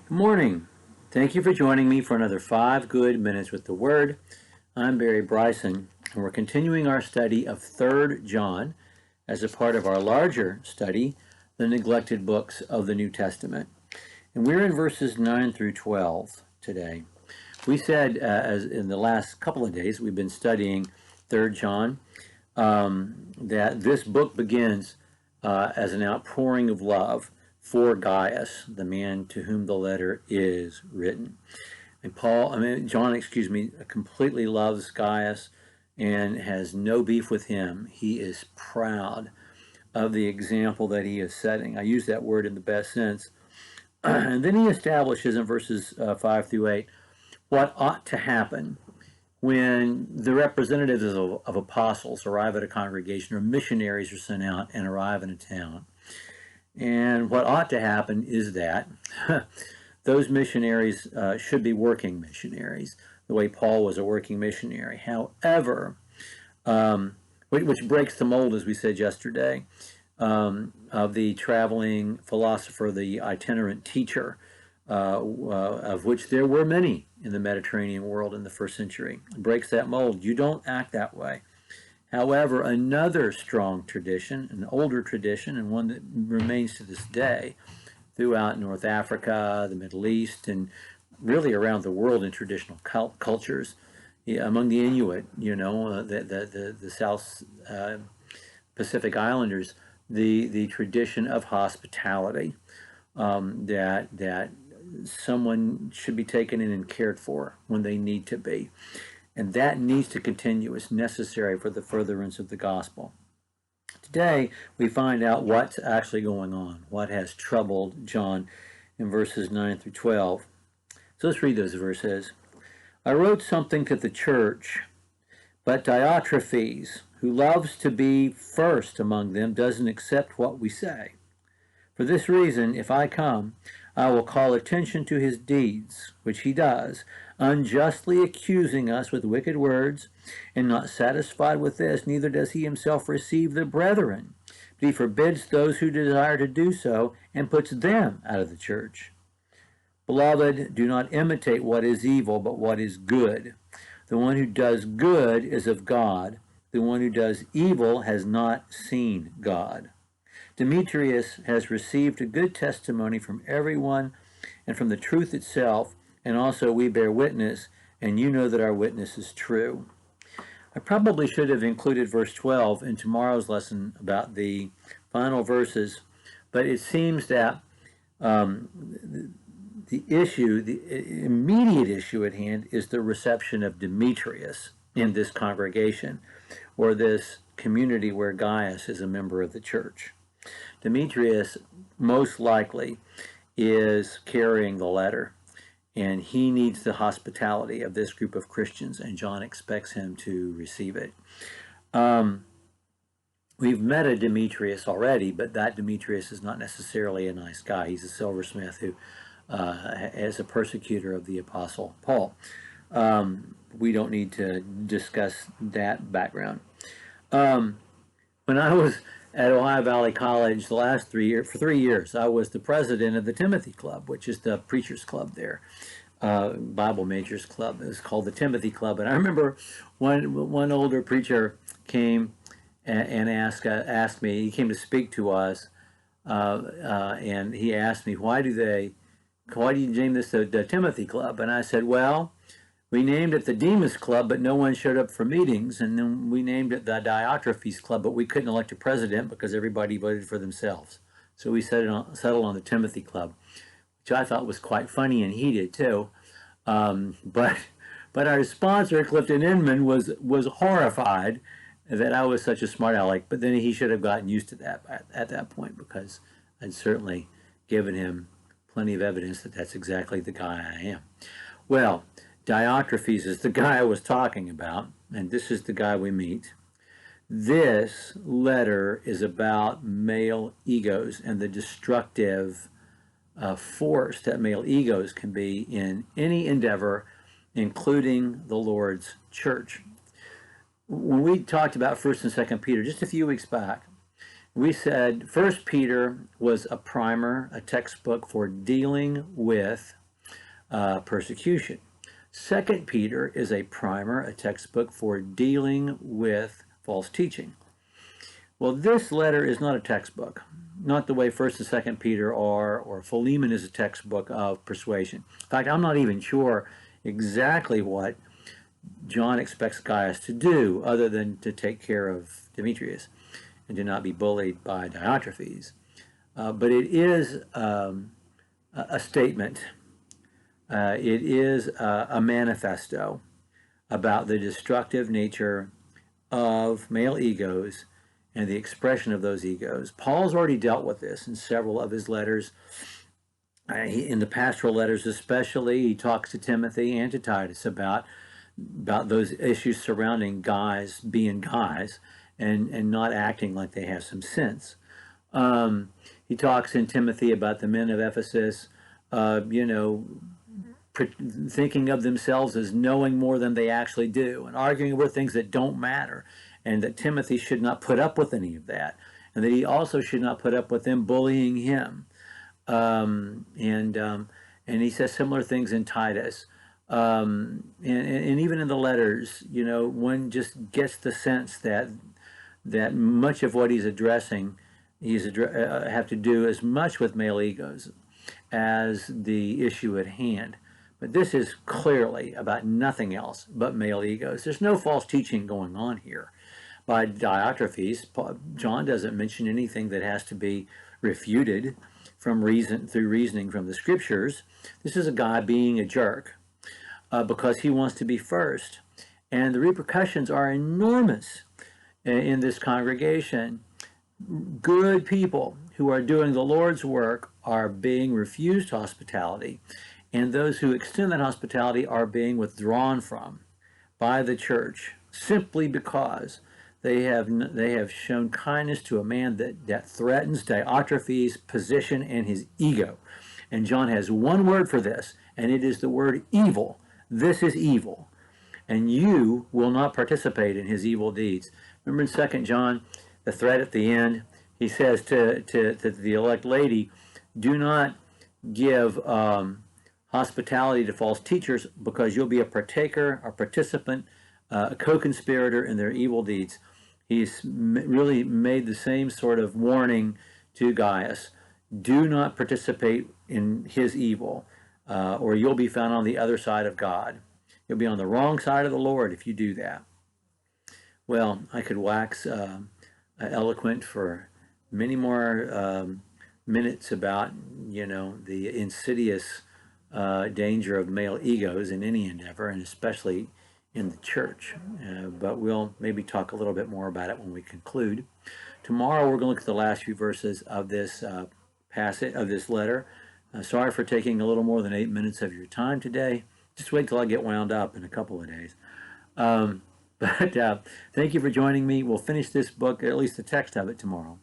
Good morning. Thank you for joining me for another 5 good minutes with the Word. I'm Barry Bryson, and we're continuing our study of 3rd John as a part of our larger study, the neglected books of the New Testament. And we're in verses 9 through 12 today. We said, as in the last couple of days, we've been studying 3rd John, that this book begins as an outpouring of love for Gaius, the man to whom the letter is written. And John, completely loves Gaius and has no beef with him. He is proud of the example that he is setting. I use that word in the best sense. And then he establishes in verses 5 through 8 what ought to happen when the representatives of apostles arrive at a congregation, or missionaries are sent out and arrive in a town. And what ought to happen is that those missionaries should be working missionaries, the way Paul was a working missionary. However, which breaks the mold, as we said yesterday, of the traveling philosopher, the itinerant teacher, of which there were many in the Mediterranean world in the first century. It breaks that mold. You don't act that way. However, another strong tradition, an older tradition, and one that remains to this day throughout North Africa, the Middle East, and really around the world in traditional cultures, among the Inuit, the South Pacific Islanders, the tradition of hospitality, that someone should be taken in and cared for when they need to be. And that needs to continue. It's necessary for the furtherance of the gospel. Today, we find out what's actually going on, what has troubled John in verses 9 through 12. So let's read those verses. I wrote something to the church, but Diotrephes, who loves to be first among them, doesn't accept what we say. For this reason, if I come, I will call attention to his deeds, which he does, unjustly accusing us with wicked words, and not satisfied with this, neither does he himself receive the brethren, but he forbids those who desire to do so, and puts them out of the church. Beloved, do not imitate what is evil, but what is good. The one who does good is of God. The one who does evil has not seen God. Demetrius has received a good testimony from everyone and from the truth itself, and also we bear witness, and you know that our witness is true. I probably should have included verse 12 in tomorrow's lesson about the final verses, but it seems that the immediate issue at hand is the reception of Demetrius in this congregation, or this community where Gaius is a member of the church. Demetrius most likely is carrying the letter, and he needs the hospitality of this group of Christians, and John expects him to receive it. We've met a Demetrius already, but that Demetrius is not necessarily a nice guy. He's a silversmith who is a persecutor of the Apostle Paul. We don't need to discuss that background. When I was at Ohio Valley College for 3 years, I was the president of the Timothy Club, which is the preachers club there, Bible majors club. It was called the Timothy Club. And I remember one older preacher came and asked me. He came to speak to us, and he asked me, why do you name this the Timothy Club? And I said, well, we named it the Demas Club, but no one showed up for meetings. And then we named it the Diotrephes Club, but we couldn't elect a president because everybody voted for themselves. So we settled on the Timothy Club, which I thought was quite funny, and he did too. But our sponsor, Clifton Inman, was horrified that I was such a smart aleck. But then he should have gotten used to that at that point, because I'd certainly given him plenty of evidence that that's exactly the guy I am. Well, Diotrephes is the guy I was talking about, and this is the guy we meet. This letter is about male egos and the destructive force that male egos can be in any endeavor, including the Lord's church. When we talked about 1st and 2nd Peter just a few weeks back, We said First Peter was a primer, a textbook for dealing with persecution. Second Peter is a primer, a textbook for dealing with false teaching. Well, this letter is not a textbook, not the way First and Second Peter are, or Philemon is a textbook of persuasion. In fact, I'm not even sure exactly what John expects Gaius to do, other than to take care of Demetrius and to not be bullied by Diotrephes. But it is a statement. It is a manifesto about the destructive nature of male egos and the expression of those egos. Paul's already dealt with this in several of his letters. In the pastoral letters especially, he talks to Timothy and to Titus about those issues surrounding guys being guys and not acting like they have some sense. He talks in Timothy about the men of Ephesus, thinking of themselves as knowing more than they actually do and arguing over things that don't matter, and that Timothy should not put up with any of that, and that he also should not put up with them bullying him. And he says similar things in Titus. And even in the letters, one just gets the sense that much of what he's addressing, have to do as much with male egos as the issue at hand. But this is clearly about nothing else but male egos. There's no false teaching going on here by Diotrephes. John doesn't mention anything that has to be refuted through reasoning from the scriptures. This is a guy being a jerk because he wants to be first. And the repercussions are enormous in this congregation. Good people who are doing the Lord's work are being refused hospitality, and those who extend that hospitality are being withdrawn from by the church simply because they have shown kindness to a man that threatens Diotrephes' position and his ego. And John has one word for this, and it is the word evil. This is evil, and you will not participate in his evil deeds. Remember in 2 John, the threat at the end, he says to the elect lady, do not give hospitality to false teachers, because you'll be a partaker, a participant, a co-conspirator in their evil deeds. He's really made the same sort of warning to Gaius. Do not participate in his evil, or you'll be found on the other side of God. You'll be on the wrong side of the Lord if you do that. Well, I could wax eloquent for many more minutes about, the insidious danger of male egos in any endeavor, and especially in the church. But we'll maybe talk a little bit more about it when we conclude. Tomorrow we're going to look at the last few verses of this passage, of this letter. Sorry for taking a little more than 8 minutes of your time today. Just wait till I get wound up in a couple of days. But thank you for joining me. We'll finish this book, or at least the text of it, tomorrow.